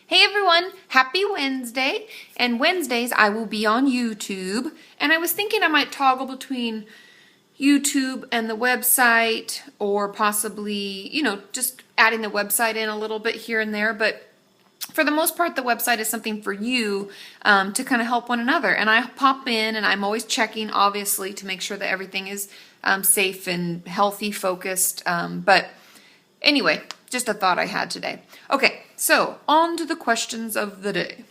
Hey everyone, happy Wednesday, and Wednesdays I will be on YouTube, and I was thinking I might toggle between YouTube and the website, or possibly, just adding the website in a little bit here and there, but for the most part, the website is something for you to kind of help one another, and I pop in, and I'm always checking, obviously, to make sure that everything is safe and healthy, focused, but anyway, just a thought I had today. Okay, so on to the questions of the day.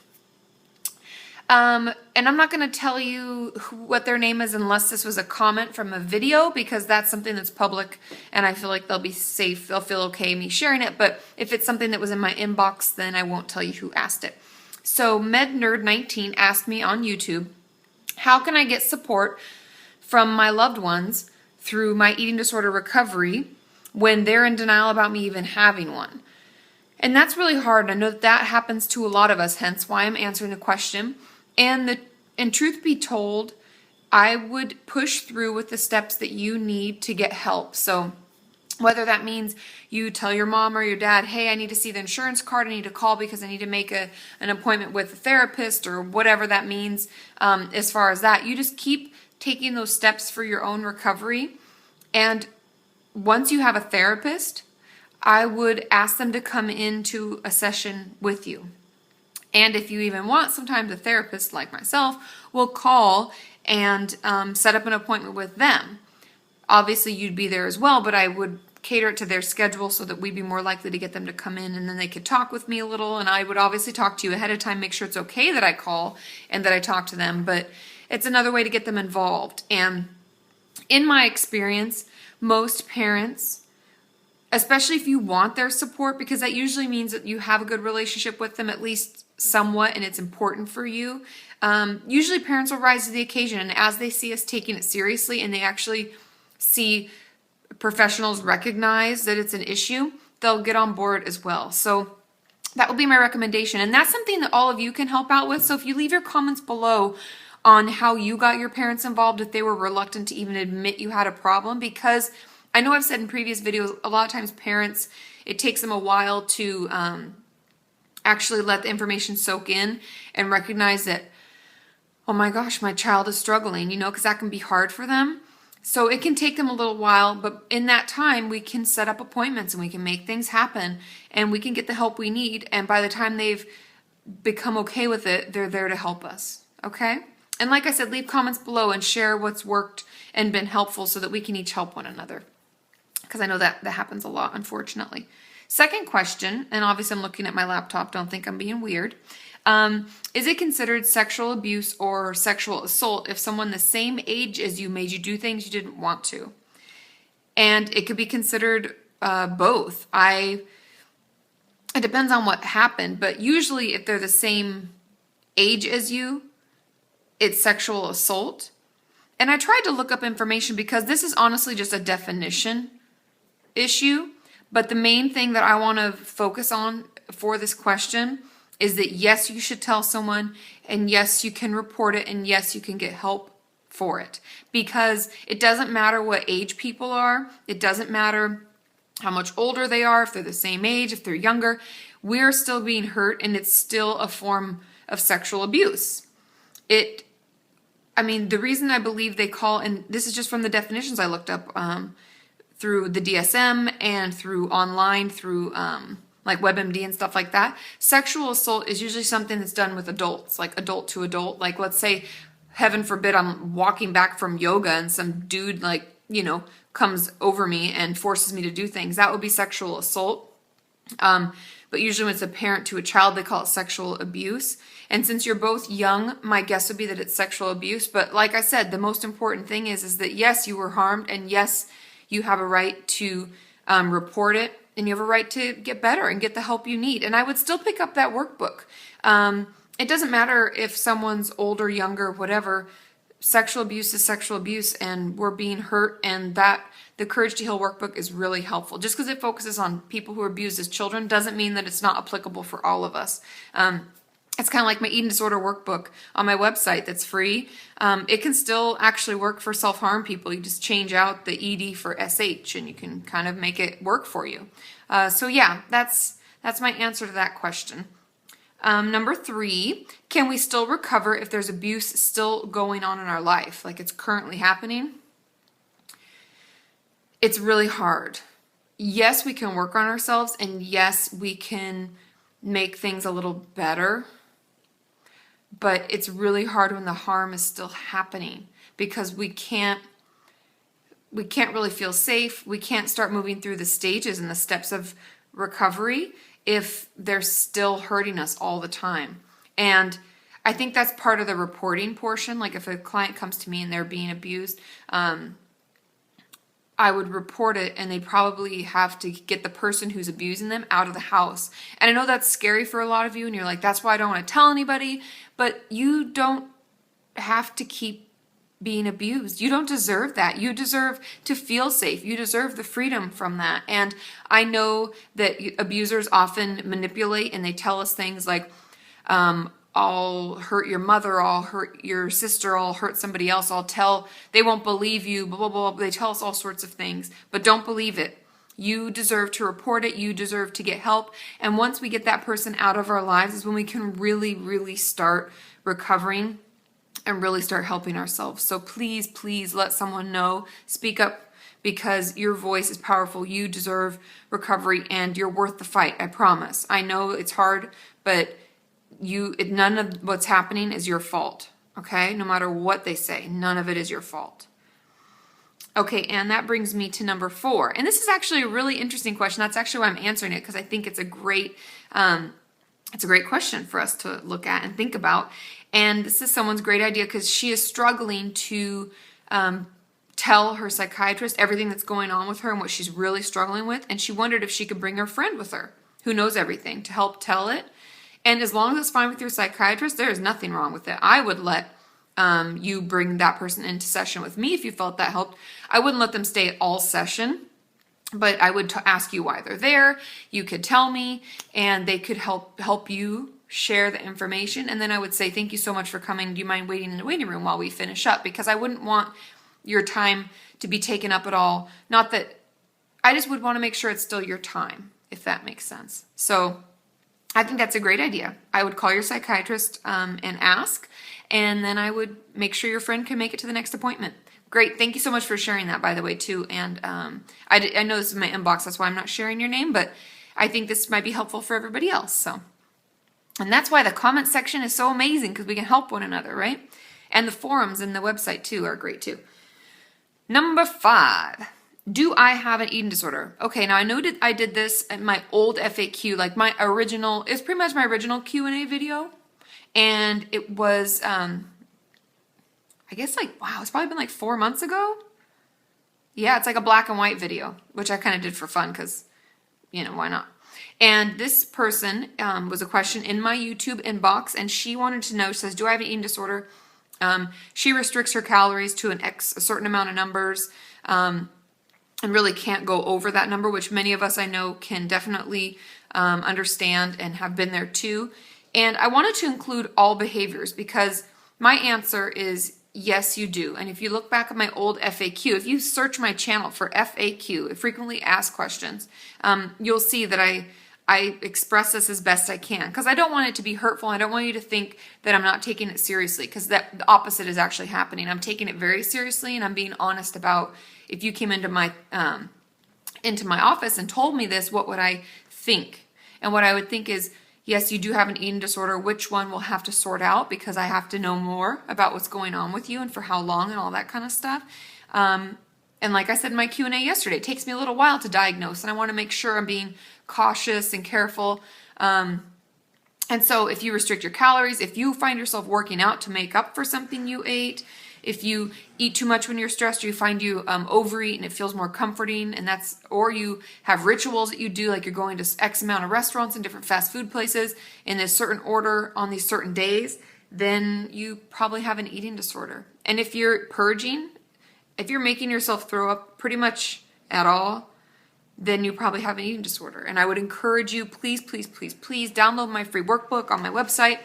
And I'm not going to tell you what their name is unless this was a comment from a video, because that's something that's public and I feel like they'll be safe. They'll feel okay me sharing it. But if it's something that was in my inbox, then I won't tell you who asked it. So MedNerd19 asked me on YouTube, how can I get support from my loved ones through my eating disorder recovery when they're in denial about me even having one? And that's really hard. I know that happens to a lot of us, hence why I'm answering the question. And truth be told, I would push through with the steps that you need to get help. So whether that means you tell your mom or your dad, hey, I need to see the insurance card, I need to call because I need to make an appointment with a therapist, or whatever that means, as far as that, you just keep taking those steps for your own recovery. And once you have a therapist, I would ask them to come into a session with you. And if you even want, sometimes a therapist like myself will call and set up an appointment with them. Obviously, you'd be there as well, but I would cater it to their schedule so that we'd be more likely to get them to come in, and then they could talk with me a little, and I would obviously talk to you ahead of time, make sure it's okay that I call and that I talk to them, but it's another way to get them involved. And in my experience, most parents, especially if you want their support, because that usually means that you have a good relationship with them, at least somewhat, and it's important for you. Usually parents will rise to the occasion, and as they see us taking it seriously and they actually see professionals recognize that it's an issue, they'll get on board as well. So that would be my recommendation, and that's something that all of you can help out with. So if you leave your comments below on how you got your parents involved, if they were reluctant to even admit you had a problem, because I know I've said in previous videos, a lot of times parents, it takes them a while to actually let the information soak in and recognize that, oh my gosh, my child is struggling, because that can be hard for them. So it can take them a little while, but in that time, we can set up appointments and we can make things happen and we can get the help we need. And by the time they've become okay with it, they're there to help us, okay? And like I said, leave comments below and share what's worked and been helpful so that we can each help one another, because I know that happens a lot, unfortunately. Second question, and obviously I'm looking at my laptop, don't think I'm being weird. Is it considered sexual abuse or sexual assault if someone the same age as you made you do things you didn't want to? And it could be considered both. It depends on what happened, but usually if they're the same age as you, it's sexual assault. And I tried to look up information because this is honestly just a definition issue. But the main thing that I want to focus on for this question is that yes, you should tell someone, and yes, you can report it, and yes, you can get help for it. Because it doesn't matter what age people are. It doesn't matter how much older they are, if they're the same age, if they're younger. We're still being hurt, and it's still a form of sexual abuse. The reason I believe they call, and this is just from the definitions I looked up, through the DSM and through online, through like WebMD and stuff like that. Sexual assault is usually something that's done with adults, like adult to adult. Like let's say, heaven forbid, I'm walking back from yoga and some dude comes over me and forces me to do things. That would be sexual assault. But usually when it's a parent to a child, they call it sexual abuse. And since you're both young, my guess would be that it's sexual abuse. But like I said, the most important thing is that yes, you were harmed, and yes, you have a right to report it, and you have a right to get better and get the help you need. And I would still pick up that workbook. It doesn't matter if someone's older, younger, whatever. Sexual abuse is sexual abuse, and we're being hurt, and that the Courage to Heal workbook is really helpful. Just because it focuses on people who are abused as children doesn't mean that it's not applicable for all of us. It's kind of like my eating disorder workbook on my website that's free. It can still actually work for self-harm people. You just change out the ED for SH and you can kind of make it work for you. So yeah, that's my answer to that question. Number 3, can we still recover if there's abuse still going on in our life, like it's currently happening? It's really hard. Yes, we can work on ourselves, and yes, we can make things a little better, but it's really hard when the harm is still happening because we can't really feel safe. We can't start moving through the stages and the steps of recovery if they're still hurting us all the time. And I think that's part of the reporting portion. Like if a client comes to me and they're being abused, I would report it, and they probably have to get the person who's abusing them out of the house. And I know that's scary for a lot of you, and you're like, that's why I don't want to tell anybody, but you don't have to keep being abused. You don't deserve that. You deserve to feel safe. You deserve the freedom from that. And I know that abusers often manipulate, and they tell us things like, I'll hurt your mother, I'll hurt your sister, I'll hurt somebody else, they won't believe you, blah, blah, blah. They tell us all sorts of things, but don't believe it. You deserve to report it. You deserve to get help. And once we get that person out of our lives is when we can really, really start recovering and really start helping ourselves. So please, please let someone know. Speak up, because your voice is powerful. You deserve recovery, and you're worth the fight, I promise. I know it's hard, but none of what's happening is your fault, okay? No matter what they say, none of it is your fault. Okay, and that brings me to number 4. And this is actually a really interesting question. That's actually why I'm answering it, because I think it's a great question for us to look at and think about. And this is someone's great idea because she is struggling to tell her psychiatrist everything that's going on with her and what she's really struggling with. And she wondered if she could bring her friend with her who knows everything to help tell it. And as long as it's fine with your psychiatrist, there is nothing wrong with it. I would let you bring that person into session with me if you felt that helped. I wouldn't let them stay all session, but I would ask you why they're there. You could tell me, and they could help you share the information. And then I would say, thank you so much for coming. Do you mind waiting in the waiting room while we finish up? Because I wouldn't want your time to be taken up at all. Not that, I just would want to make sure it's still your time, if that makes sense. So I think that's a great idea. I would call your psychiatrist and ask, and then I would make sure your friend can make it to the next appointment. Great. Thank you so much for sharing that, by the way, too. And I know this is my inbox, that's why I'm not sharing your name, but I think this might be helpful for everybody else. So, and that's why the comment section is so amazing, because we can help one another, right? And the forums and the website, too, are great, too. Number 5. Do I have an eating disorder? Okay, now I know I did this in my old FAQ, like it's pretty much my original Q&A video. And it was, I guess it's probably been like 4 months ago. Yeah, it's like a black and white video, which I kind of did for fun because, why not? And this person was a question in my YouTube inbox, and she wanted to know, she says, do I have an eating disorder? She restricts her calories to a certain amount of numbers, and really can't go over that number, which many of us I know can definitely understand and have been there too. And I wanted to include all behaviors because my answer is yes, you do. And if you look back at my old FAQ, if you search my channel for FAQ, frequently asked questions, you'll see that I express this as best I can because I don't want it to be hurtful. I don't want you to think that I'm not taking it seriously, because the opposite is actually happening. I'm taking it very seriously, and I'm being honest about, if you came into my office and told me this, what would I think? And what I would think is, yes, you do have an eating disorder. Which one we'll have to sort out, because I have to know more about what's going on with you and for how long and all that kind of stuff. And like I said in my Q&A yesterday, it takes me a little while to diagnose, and I want to make sure I'm being cautious and careful. And so if you restrict your calories, if you find yourself working out to make up for something you ate, if you eat too much when you're stressed, or you find you overeat and it feels more comforting, or you have rituals that you do, like you're going to X amount of restaurants and different fast food places in a certain order on these certain days, then you probably have an eating disorder. And if you're purging, if you're making yourself throw up pretty much at all, then you probably have an eating disorder. And I would encourage you, please, please, please, please download my free workbook on my website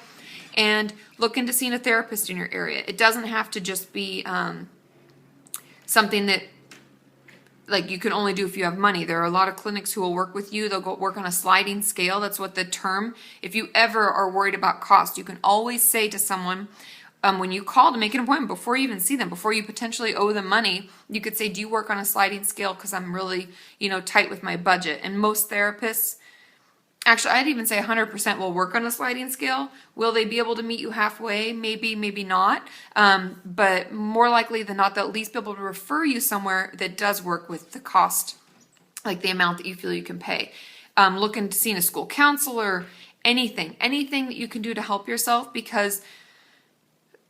and look into seeing a therapist in your area. It doesn't have to just be something that, like you can only do if you have money. There are a lot of clinics who will work with you. They'll go work on a sliding scale. That's what the term, if you ever are worried about cost, you can always say to someone, when you call to make an appointment, before you even see them, before you potentially owe them money, you could say, do you work on a sliding scale? Because I'm really, tight with my budget. And most therapists, actually, I'd even say 100% will work on a sliding scale. Will they be able to meet you halfway? Maybe, maybe not. But more likely than not, they'll at least be able to refer you somewhere that does work with the cost, like the amount that you feel you can pay. Look into seeing a school counselor, anything that you can do to help yourself, because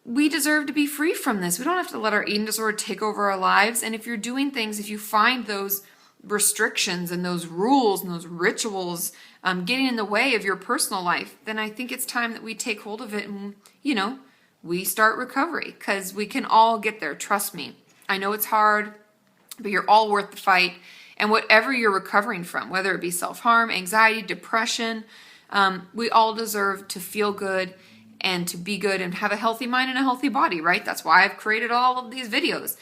we deserve to be free from this. We don't have to let our eating disorder take over our lives. And if you're doing things, if you find those restrictions and those rules and those rituals getting in the way of your personal life, then I think it's time that we take hold of it and, we start recovery, because we can all get there. Trust me. I know it's hard, but you're all worth the fight. And whatever you're recovering from, whether it be self-harm, anxiety, depression, we all deserve to feel good and to be good and have a healthy mind and a healthy body, right? That's why I've created all of these videos.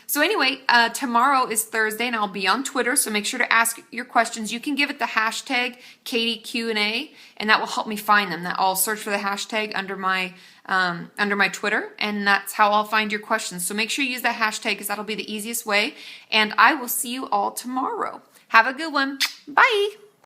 So anyway, tomorrow is Thursday and I'll be on Twitter, so make sure to ask your questions. You can give it the hashtag KatieQ&A, and that will help me find them. I'll search for the hashtag under my Twitter, and that's how I'll find your questions. So make sure you use that hashtag, because that'll be the easiest way, and I will see you all tomorrow. Have a good one. Bye.